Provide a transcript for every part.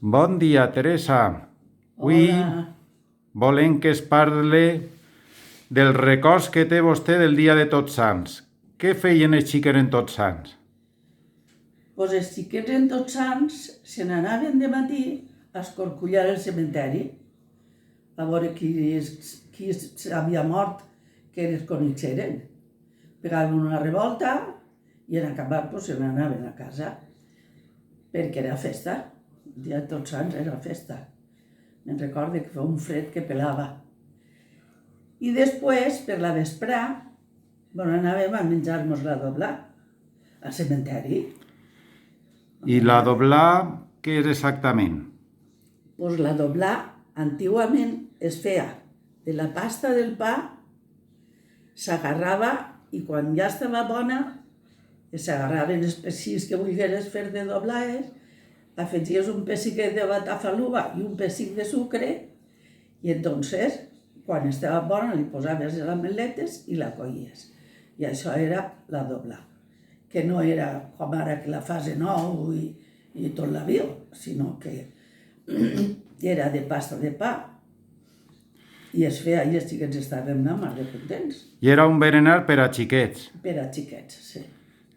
Bon dia, Teresa. Avui Hola. volem que es parle dels records que té vostè del dia de Tots Sants. Què feien els xiquets en Tots Sants? Pues els xiquets en Tots Sants se n'anaven de matí a escorcollar el cementeri a veure qui s'havia mort, que els coneixeren. Pegaven una revolta i en acabar pues, se n'anaven a casa perquè era festa. El dia de Tots Sants era festa. Me'n recordo que feia un fred que pelava. I després, per la vesprà, anàvem a menjar-nos la dobla al cementeri. I la doblà, què és exactament? Pues la doblà antigament es feia de la pasta del pa, s'agarrava i quan ja estava bona, s'agarraven els pessics que volgueres fer de doblades, afegies un pessic de batafaluva i un pessic de sucre i entonces, quan estava bona, li posaves les ametletes i la collies. I això era la doblà, que no era com ara que la fas en ou i tot l'avió, sinó que era de pasta de pa i es feia i els xiquets estaven anar de contents. I era un berenar per a xiquets, Per a xiquets, sí.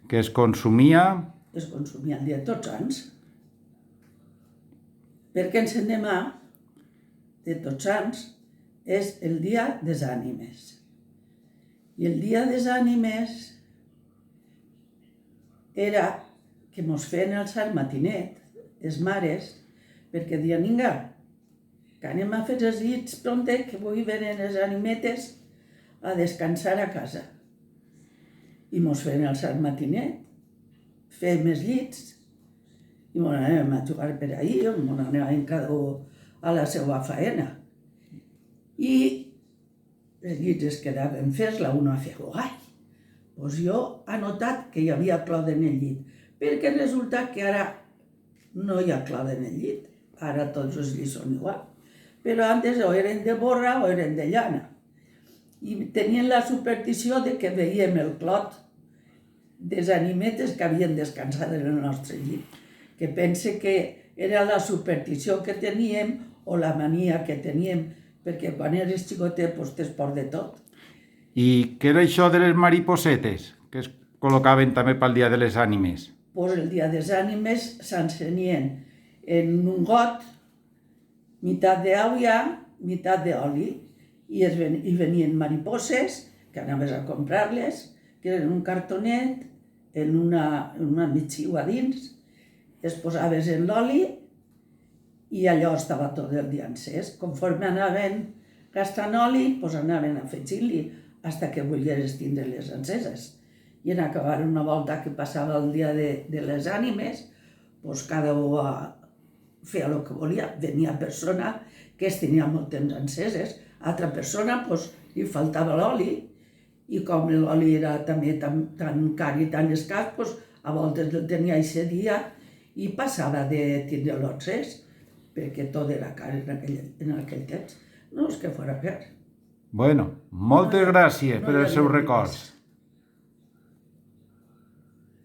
que es consumia... Es consumia el dia de Tots Sants. Perquè ens endemà de Tots Sants és el dia des ànimes. I el dia des ànimes era que mos feien el sant matinet, les mares, perquè diuen, vinga, que anem a fer els llits prontet, que avui venen les animetes a descansar a casa. I mos feien el sant matinet, fèiem els llits, i mos anàvem a jugar per ahir, mos anàvem cada un a la seva faena. I els llits es quedaven fets, la una feia, ai, doncs jo he notat que hi havia clot en el llit, perquè resulta que ara no hi ha clot en el llit, ara tots els llits són igual, però antes o eren de borra o eren de llana. I tenien la superstició de que veiem el clot des animetes que havien descansat en el nostre llit, que pense que era la superstició que teníem o la mania que teníem, perquè quan eres xicotet pues, tens por de tot. I què era això de les mariposetes, que es col·locaven també pel dia de les ànimes? Pues el dia des ànimes s'encenien en un got, meitat d'aigua, meitat d'oli, i venien mariposes, que anaves a comprar-les, que eren un cartonet, en una mitjiua dins, es posaves en l'oli i allò estava tot el dia encès. Conforme anaven gastant oli, pues anaven afegint-li fins que volgueres tindre-les enceses. I en acabar una volta que passava el dia de les ànimes, pues cada un feia el que volia. Venia persona que es tenia molt temps enceses, altra persona pues, li faltava l'oli, i com l'oli era també tan car i tan escàs, pues, a voltes el tenia aquest dia i passava de tindre-lo encès, perquè tot era car en aquell temps. No és que fora car. Bueno, moltes gràcies per els seus records.